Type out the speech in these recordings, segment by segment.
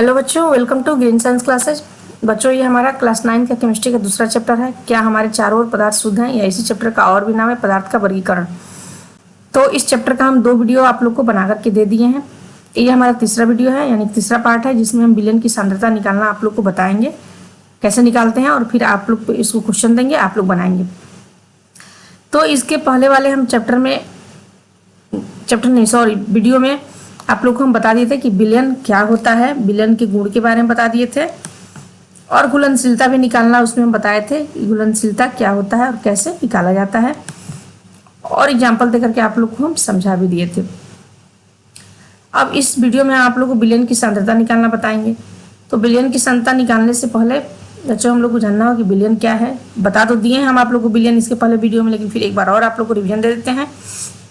Hello बच्चों, welcome to green science classes. बच्चों, ये हमारा क्लास 9 का केमिस्ट्री का दूसरा चैप्टर है। क्या हमारे चारों ओर पदार्थ शुद्ध हैं, या इसी चैप्टर का और भी नाम है पदार्थ का वर्गीकरण। तो इस चैप्टर का हम 2 वीडियो आप लोग को बना करके दे दिए हैं। ये हमारा तीसरा वीडियो है, यानी तीसरा पार्ट है, जिसमें हम विलयन की सांद्रता निकालना आप लोग को बताएंगे कैसे निकालते हैं, और फिर आप लोग इसको क्वेश्चन देंगे, आप लोग बनाएंगे। तो इसके पहले वाले हम वीडियो में आप लोग को हम बता दिए थे कि विलयन क्या होता है, विलयन के गुण के बारे में बता दिए थे, और घुलनशीलता भी निकालना उसमें हम बताए थे कि घुलनशीलता क्या होता है और कैसे निकाला जाता है, और एग्जाम्पल देकर के आप लोग को हम समझा भी दिए थे। अब इस वीडियो में आप लोग को विलयन की सांद्रता निकालना बताएंगे। तो विलयन की सांद्रता निकालने से पहले बच्चों हम लोग को जानना हो कि विलयन क्या है। बता तो दिए हैं हम आप लोग को विलयन इसके पहले वीडियो में, लेकिन फिर एक बार और आप लोग को रिवीजन दे देते हैं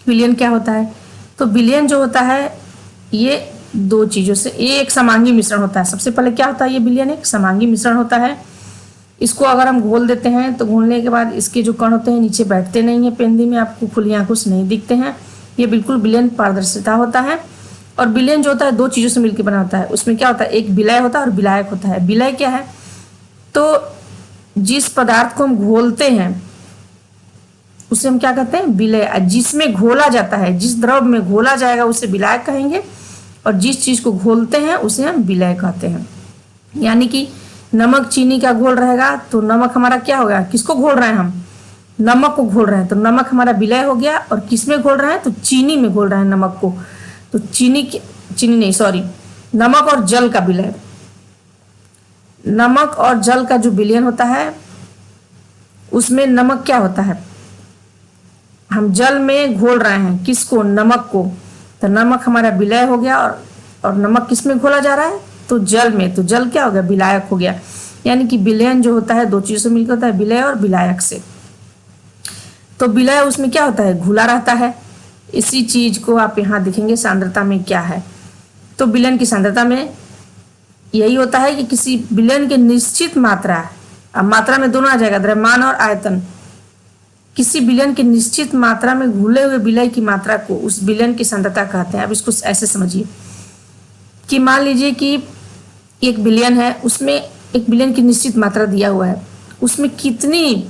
विलयन क्या होता है। तो विलयन जो होता है ये 2 चीज़ों से, ये एक समांगी मिश्रण होता है। सबसे पहले क्या होता है, ये विलयन एक समांगी मिश्रण होता है। इसको अगर हम घोल देते हैं तो घोलने के बाद इसके जो कण होते हैं नीचे बैठते नहीं है, पेंदी में आपको खुली आंखों से नहीं दिखते हैं। ये बिल्कुल विलयन पारदर्शिता होता है। और विलयन जो होता है 2 चीज़ों से मिलकर बना होता है। उसमें क्या होता है, एक विलय होता है और विलायक होता है। विलय क्या है, तो जिस पदार्थ को हम घोलते हैं उसे हम क्या कहते हैं, विलय। जिसमें घोला जाता है, जिस द्रव में घोला जाएगा उसे विलायक कहेंगे, और जिस चीज़ को घोलते हैं उसे हम विलय कहते हैं। यानी कि नमक चीनी का घोल रहेगा तो नमक हमारा क्या हो गया, किसको घोल रहे हैं हम, नमक को घोल रहे हैं, तो नमक हमारा विलय हो गया। और किस में घोल रहे हैं, तो चीनी में घोल रहे हैं नमक को, तो नमक और जल का विलय। नमक और जल का जो विलयन होता है उसमें नमक क्या होता है, हम जल में घोल रहे हैं किसको, नमक को, तो नमक हमारा विलय हो गया। और नमक किस में घोला जा रहा है, तो जल में, तो जल क्या हो गया, विलायक हो गया। यानी कि विलयन जो होता है 2 चीज़ों से मिलकर होता है, विलय और विलायक से। तो विलय उसमें क्या होता है, घुला रहता है। इसी चीज को आप यहाँ देखेंगे सांद्रता में क्या है। तो विलयन की सांद्रता में यही होता है कि किसी विलयन की निश्चित मात्रा, अब मात्रा में दोनों आ जाएगा, द्रव्यमान और आयतन। किसी विलयन की निश्चित मात्रा में घुले हुए विलय की मात्रा को उस विलयन की सांद्रता कहते हैं। अब इसको ऐसे समझिए कि मान लीजिए कि एक विलयन है, उसमें एक विलयन की निश्चित मात्रा दिया हुआ है, उसमें कितनी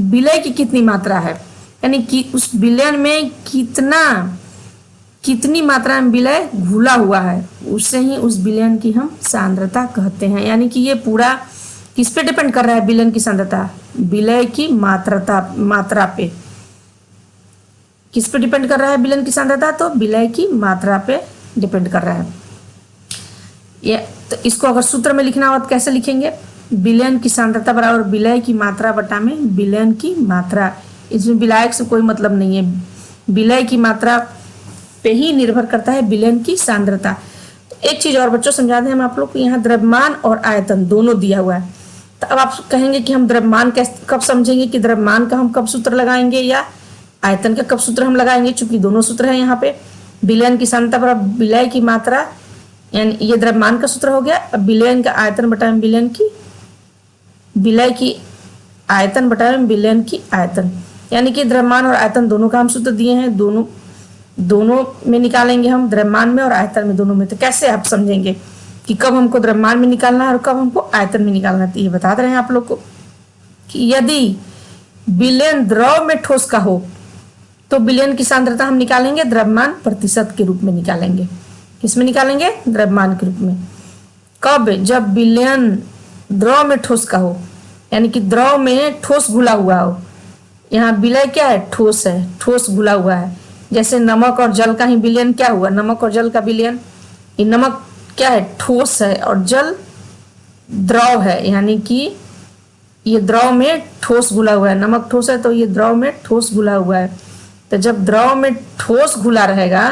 विलय की कितनी मात्रा है, यानी कि उस विलयन में कितनी मात्रा में विलय घुला हुआ है, उससे ही उस विलयन की हम सांद्रता कहते हैं। यानी कि ये पूरा किस पे डिपेंड कर रहा है, विलयन की सांद्रता, विलय की मात्रा पे। किस पे डिपेंड कर रहा है विलयन की सांद्रता, तो विलय की मात्रा पे डिपेंड कर रहा है। ये तो इसको अगर सूत्र में लिखना हो तो कैसे लिखेंगे, विलयन की सांद्रता बराबर विलय की मात्रा बटा में विलयन की मात्रा। इसमें विलायक से कोई मतलब नहीं है, विलय की मात्रा पे ही निर्भर करता है विलयन की सांद्रता। एक चीज और बच्चों समझा दें हम आप लोग को, यहाँ द्रव्यमान और आयतन दोनों दिया हुआ है। तो अब आप कहेंगे कि हम द्रव्यमान कब समझेंगे, कि द्रव्यमान का हम कब सूत्र लगाएंगे या आयतन का कब सूत्र हम लगाएंगे, चूंकि दोनों सूत्र है यहाँ पे। विलयन की सांद्रता पर विलय की मात्रा, यानी ये द्रव्यमान का सूत्र हो गया। अब विलयन का आयतन बटा विलयन की विलय की आयतन बटा विलयन की आयतन, यानी कि द्रव्यमान और आयतन दोनों का हम सूत्र दिए हैं, दोनों में निकालेंगे हम, द्रव्यमान में और आयतन में, दोनों में। तो कैसे आप समझेंगे कि कब हमको द्रव्यमान में निकालना है और कब हमको आयतन में निकालना है। तो ये बता रहे हैं आप लोग को कि यदि विलयन द्रव में ठोस का हो तो विलयन की सांद्रता हम निकालेंगे द्रव्यमान प्रतिशत के रूप में निकालेंगे। किस में निकालेंगे, द्रव्यमान के रूप में। कब, जब विलयन द्रव में ठोस का हो, यानी कि द्रव में ठोस घुला हुआ हो। यहाँ विलय क्या है, ठोस है, ठोस घुला हुआ है। जैसे नमक और जल का ही विलयन क्या हुआ, नमक और जल का विलयन, ये नमक क्या है, ठोस है, और जल द्रव है, यानी कि ये द्रव में ठोस घुला हुआ है। नमक ठोस है तो ये द्रव में ठोस घुला हुआ है। तो जब द्रव में ठोस घुला रहेगा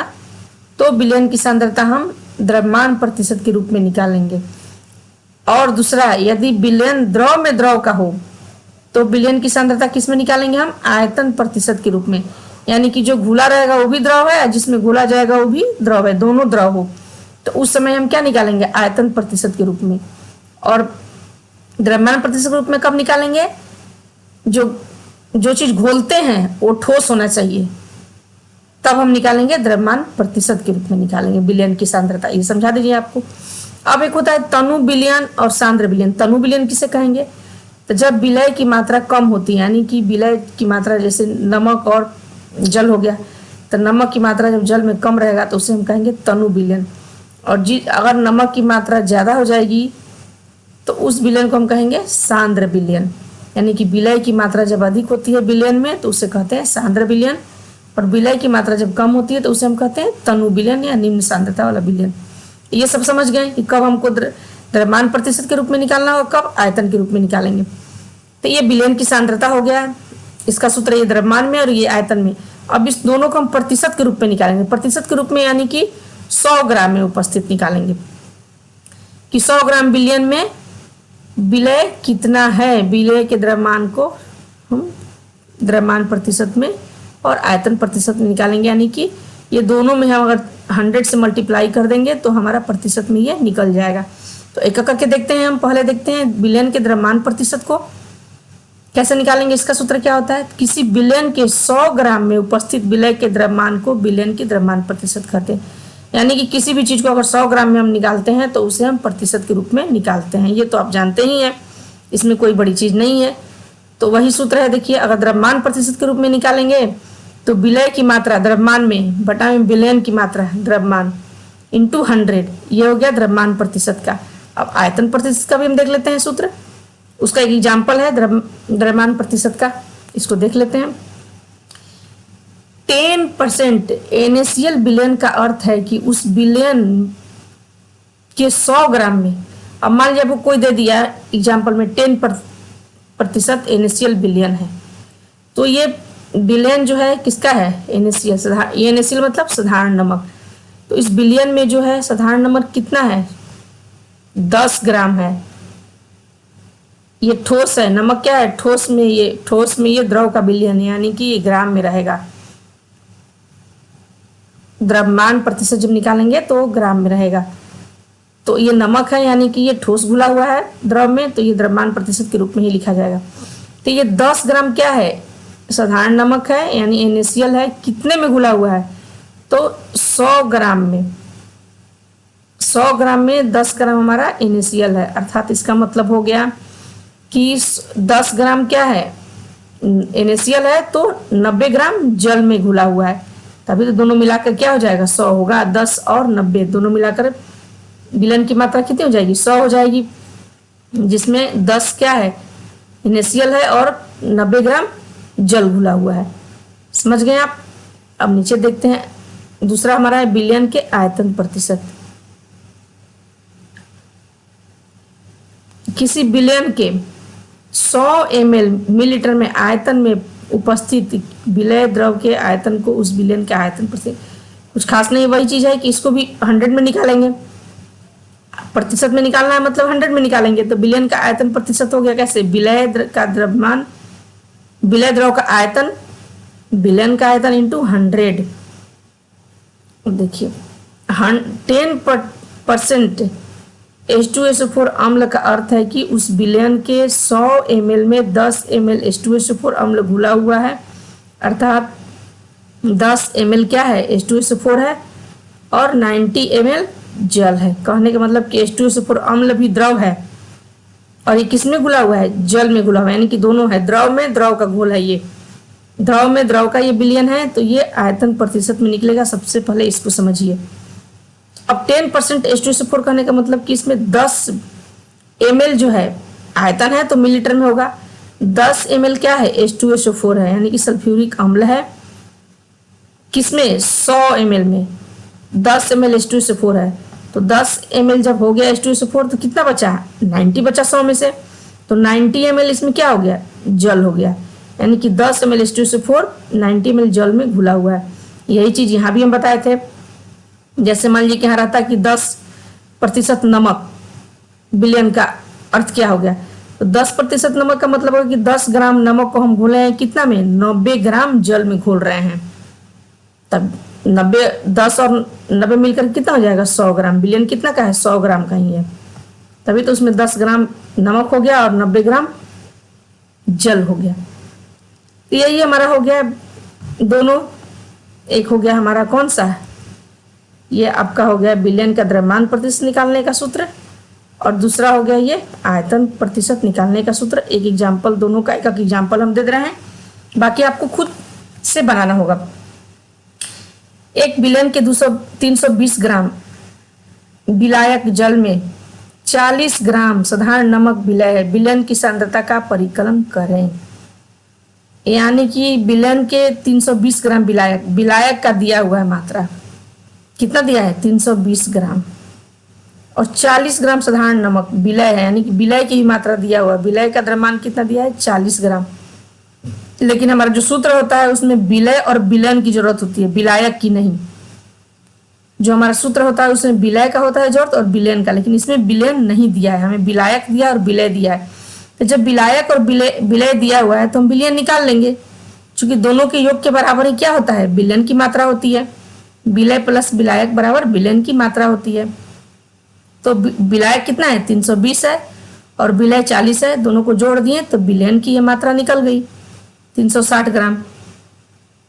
तो विलयन की सांद्रता हम द्रव्यमान प्रतिशत के रूप में निकालेंगे। और दूसरा, यदि विलयन द्रव में द्रव का हो तो विलयन की सांद्रता किस में निकालेंगे हम, आयतन प्रतिशत के रूप में। यानी कि जो घुला रहेगा वो भी द्रव है, जिसमें घुला जाएगा वो भी द्रव है, दोनों द्रव हो, तो उस समय हम क्या निकालेंगे, आयतन प्रतिशत के रूप में। और द्रव्यमान प्रतिशत के रूप में कब निकालेंगे, जो चीज घोलते हैं वो ठोस होना चाहिए, तब हम निकालेंगे द्रव्यमान प्रतिशत के रूप में निकालेंगे विलयन की सांद्रता। ये समझा दीजिए आपको। अब एक होता है तनु विलयन और सांद्र विलयन। तनु विलयन किसे कहेंगे? तो जब विलय की मात्रा कम होती है, यानी कि विलय की मात्रा जैसे नमक और जल हो गया, तो नमक की मात्रा जब जल में कम रहेगा तो उसे हम कहेंगे तनु विलयन। और अगर नमक की मात्रा ज़्यादा हो जाएगी तो उस विलयन को हम कहेंगे सांद्र विलयन। यानी कि विलय की मात्रा जब अधिक होती है विलयन में तो उसे कहते हैं सांद्र विलयन, और विलय की मात्रा जब कम होती है तो उसे हम कहते हैं तनु विलयन या निम्न सांद्रता वाला विलयन। ये सब समझ गए कि कब हमको द्रव्यमान प्रतिशत के रूप में निकालना और कब आयतन के रूप में निकालेंगे। तो ये विलयन की सांद्रता हो गया, इसका सूत्र ये द्रव्यमान में और ये आयतन में। अब इस दोनों को हम प्रतिशत के रूप में निकालेंगे। प्रतिशत के रूप में यानी कि 100 ग्राम में उपस्थित निकालेंगे कि 100 ग्राम विलयन में विलय कितना है। विलय के द्रव्यमान को हम द्रव्यमान प्रतिशत में और आयतन प्रतिशत में निकालेंगे, यानी कि ये दोनों में हम अगर 100 से मल्टीप्लाई कर देंगे तो हमारा प्रतिशत में ये निकल जाएगा। तो एक एक करके देखते हैं। हम पहले देखते हैं विलयन के द्रव्यमान प्रतिशत को कैसे निकालेंगे। इसका सूत्र क्या होता है? किसी विलयन के 100 ग्राम में उपस्थित विलय के द्रव्यमान को विलयन के द्रव्यमान प्रतिशत कहते हैं। यानी कि किसी भी चीज़ को अगर 100 ग्राम में हम निकालते हैं तो उसे हम प्रतिशत के रूप में निकालते हैं। ये तो आप जानते ही हैं, इसमें कोई बड़ी चीज़ नहीं है। तो वही सूत्र है, देखिए, अगर द्रव्यमान प्रतिशत के रूप में निकालेंगे तो विलय की मात्रा द्रव्यमान में बटा में विलयन की मात्रा द्रव्यमान इंटू 100, ये हो गया द्रव्यमान प्रतिशत का। अब आयतन प्रतिशत का भी हम देख लेते हैं सूत्र। उसका एक एग्जाम्पल है द्रव्यमान प्रतिशत का, इसको देख लेते हैं। 10% NaCl विलयन का अर्थ है कि उस विलयन के 100 ग्राम में, अब मान लीजिए आपको कोई दे दिया एग्जाम्पल में 10% NaCl विलयन है, तो ये विलयन जो है किसका है? NaCl। NaCl मतलब साधारण नमक। तो इस विलयन में जो है साधारण नमक कितना है? 10 ग्राम है। ये ठोस है, नमक क्या है? ठोस में ये द्रव का विलयन है, यानी कि ये ग्राम में रहेगा। द्रव्यमान प्रतिशत जब निकालेंगे तो ग्राम में रहेगा। तो ये नमक है, यानी कि ये ठोस घुला हुआ है द्रव में, तो ये द्रव्यमान प्रतिशत के रूप में ही लिखा जाएगा। तो ये 10 ग्राम क्या है? साधारण नमक है, यानी NaCl है। कितने में घुला हुआ है? तो 100 ग्राम में। 100 ग्राम में 10 ग्राम हमारा NaCl है, अर्थात इसका मतलब हो गया कि 10 ग्राम क्या है? NaCl है, तो 90 ग्राम जल में घुला हुआ है। तभी तो दोनों मिलाकर क्या हो जाएगा? 100 होगा। 10 और 90 दोनों मिलाकर विलयन की मात्रा कितनी हो जाएगी? 100 हो जाएगी, जिसमें 10 क्या है? NaCl है और 90 ग्राम जल घुला हुआ है। समझ गए आप? अब नीचे देखते हैं। दूसरा हमारा है विलयन के आयतन प्रतिशत। किसी विलयन के 100 ml मिलीलीटर में आयतन में उपस्थित विलय द्रव के आयतन को उस विलयन के आयतन प्रतिशत, कुछ खास नहीं, वही चीज है कि इसको भी 100 में निकालेंगे। प्रतिशत में निकालना है मतलब 100 में निकालेंगे। तो विलयन का आयतन प्रतिशत हो गया कैसे? विलय का द्रव्यमान, विलय द्रव का आयतन, विलयन का आयतन इंटू 100। देखिए 10% H2SO4 अम्ल का अर्थ है कि उस विलयन के 100 ml में 10 ml H2SO4 अम्ल घुला हुआ है, अर्थात 10 ml क्या है? H2SO4 है और 90 ml जल है। कहने का मतलब कि H2SO4 अम्ल भी द्रव है और ये किसमें घुला हुआ है? जल में घुला हुआ है, यानी कि दोनों है। द्रव में द्रव का घोल है, ये द्रव में द्रव का ये विलयन है, तो ये आयतन प्रतिशत में निकलेगा। सबसे पहले इसको समझिए। अब 10% H2SO4 कहने का मतलब कि इसमें 10 ml जो है आयतन है तो मिलीलीटर में होगा। 10 ml क्या है? H2SO4 है, यानी कि सल्फ्यूरिक अम्ल है। किसमें? 100 ml में 10 ml H2SO4 है, तो 10 ml जब हो गया H2SO4 तो कितना बचा? 90 बचा 100 में से, तो 90 ml इसमें क्या हो गया? जल हो गया, यानी कि 10 ml H2SO4 90 ml जल में घुला हुआ है। यही चीज यहाँ भी हम बताए थे। जैसे मान लीजिए कि यहाँ रहता कि 10% नमक, विलयन का अर्थ क्या हो गया? तो 10% नमक का मतलब होगा कि 10 ग्राम नमक को हम घोले हैं कितना में? 90 ग्राम जल में घोल रहे हैं। तब 10 और 90 मिलकर कितना हो जाएगा? 100 ग्राम। विलयन कितना का है? 100 ग्राम का ही है, तभी तो उसमें 10 ग्राम नमक हो गया और 90 ग्राम जल हो गया। तो यही हमारा हो गया दोनों। एक हो गया हमारा कौन सा? ये आपका हो गया बिलियन का द्रव्यमान प्रतिशत निकालने का सूत्र, और दूसरा हो गया ये आयतन प्रतिशत निकालने का सूत्र। एक एग्जाम्पल, दोनों का एक एक एग्जाम्पल हम दे रहे हैं, बाकी आपको खुद से बनाना होगा। 1 बिलियन के 320 ग्राम विलायक जल में 40 ग्राम साधारण नमक विलय है, विलयन की सांद्रता का परिकलन करें। यानी कि विलयन के 320 ग्राम विलायक का दिया हुआ है मात्रा, कितना दिया है 320 ग्राम, और 40 ग्राम साधारण नमक विलय है, यानी कि विलय की ही मात्रा दिया हुआ है। विलय का द्रव्यमान कितना दिया है 40 ग्राम, लेकिन हमारा जो सूत्र होता है उसमें विलय और विलयन की जरूरत होती है, विलायक की नहीं। जो हमारा सूत्र होता है उसमें विलय का होता है जरूरत और विलयन का, लेकिन इसमें विलयन नहीं दिया है, हमें विलायक दिया और विलय दिया है। तो जब विलायक और विलय दिया हुआ है तो हम विलयन निकाल लेंगे, क्योंकि दोनों के योग के बराबर ही क्या होता है, विलयन की मात्रा होती है। विलय प्लस विलायक बराबर विलयन की मात्रा होती है। तो विलायक कितना है 320 है और विलय 40 है, दोनों को जोड़ दिए तो विलयन की ये मात्रा निकल गई 360 ग्राम।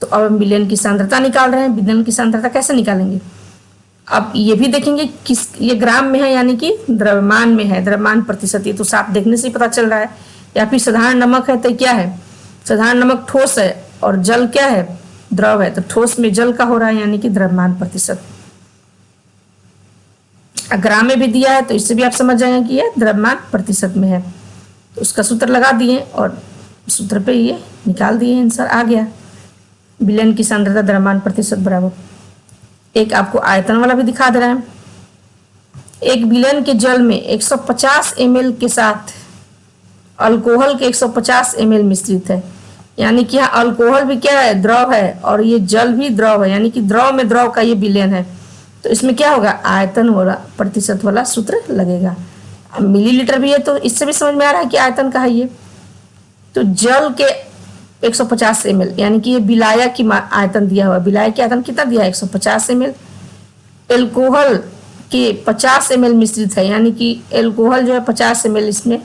तो अब हम विलयन की सांद्रता निकाल रहे हैं। विलयन की सांद्रता कैसे निकालेंगे, अब ये भी देखेंगे किस, ये ग्राम में है यानी कि द्रव्यमान में है, द्रव्यमान प्रतिशत, ये तो साफ देखने से ही पता चल रहा है। या फिर साधारण नमक है तो क्या है, साधारण नमक ठोस है और जल क्या है द्रव है, तो ठोस में जल का हो रहा है यानी कि द्रव्यमान प्रतिशत। ग्राम में भी दिया है तो इससे भी आप समझ जाएंगे कि ये द्रव्यमान प्रतिशत में है। तो उसका सूत्र लगा दिए और सूत्र पे ये निकाल दिए, आंसर आ गया। विलयन की सांद्रता द्रव्यमान प्रतिशत बराबर। एक आपको आयतन वाला भी दिखा दे रहा है। एक विलयन के जल में 150 ml के साथ अल्कोहल के 150 ml मिश्रित है, यानी कि यहाँ अल्कोहल भी क्या है द्रव है और ये जल भी द्रव है, यानी कि द्रव में द्रव का ये विलयन है। तो इसमें क्या होगा, आयतन वाला प्रतिशत वाला सूत्र लगेगा। मिलीलीटर भी है तो इससे भी समझ में आ रहा है कि आयतन का है ये। तो जल के 150 ml यानी कि ये विलायक की आयतन दिया हुआ है। विलायक की आयतन कितना दिया है 150 ml। एल्कोहल के 50 ml मिश्रित है, यानी कि एल्कोहल जो है 50 ml, इसमें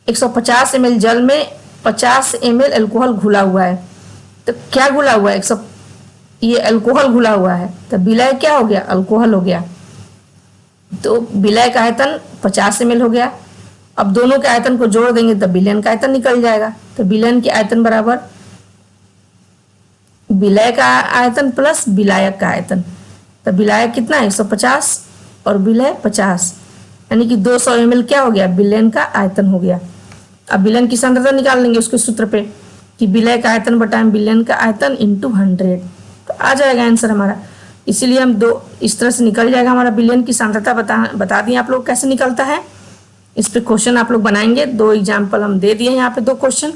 150 ml जल में 50 ml एल्कोहल घुला हुआ है। तो क्या घुला हुआ है, ये अल्कोहल घुला हुआ है, तो विलय क्या हो गया अल्कोहल हो गया। तो विलय का आयतन 50 ml हो गया। अब दोनों के आयतन को जोड़ देंगे तब विलयन का आयतन निकल जाएगा। तो विलयन की आयतन बराबर विलय का आयतन प्लस विलायक का आयतन। तो विलायक कितना है 150 और विलय 50, यानी कि 200 ml क्या हो गया विलयन का आयतन हो गया। अब विलयन की सांद्रता निकाल लेंगे उसके सूत्र पे कि विलय का आयतन बटाएं विलयन का आयतन इंटू 100, तो आ जाएगा आंसर हमारा। इसीलिए हम दो इस तरह से निकल जाएगा हमारा। विलयन की सांद्रता बता दिए आप लोग कैसे निकलता है। इस पे क्वेश्चन आप लोग बनाएंगे, 2 एग्जाम्पल हम दे दिए यहाँ पे, 2 क्वेश्चन,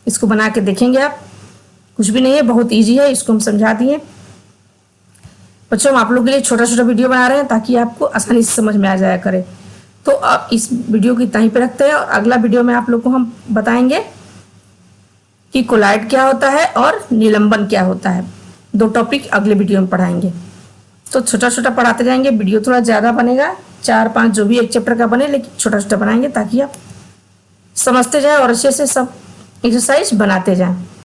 इसको बना के देखेंगे आप। कुछ भी नहीं है, बहुत ईजी है, इसको हम समझा दिए। बच्चों हम आप लोग के लिए छोटा छोटा वीडियो बना रहे हैं ताकि आपको आसानी से समझ में आ जाया करे। तो अब इस वीडियो की इतना ही पे रखते हैं और अगला वीडियो में आप लोग को हम बताएंगे कि कोलाइड क्या होता है और निलंबन क्या होता है। 2 टॉपिक अगले वीडियो में पढ़ाएंगे। तो छोटा छोटा पढ़ाते जाएंगे, वीडियो थोड़ा ज़्यादा बनेगा, 4-5 जो भी एक चैप्टर का बने, लेकिन छोटा छोटा बनाएंगे ताकि आप समझते जाएं और अच्छे से सब एक्सरसाइज बनाते जाएं।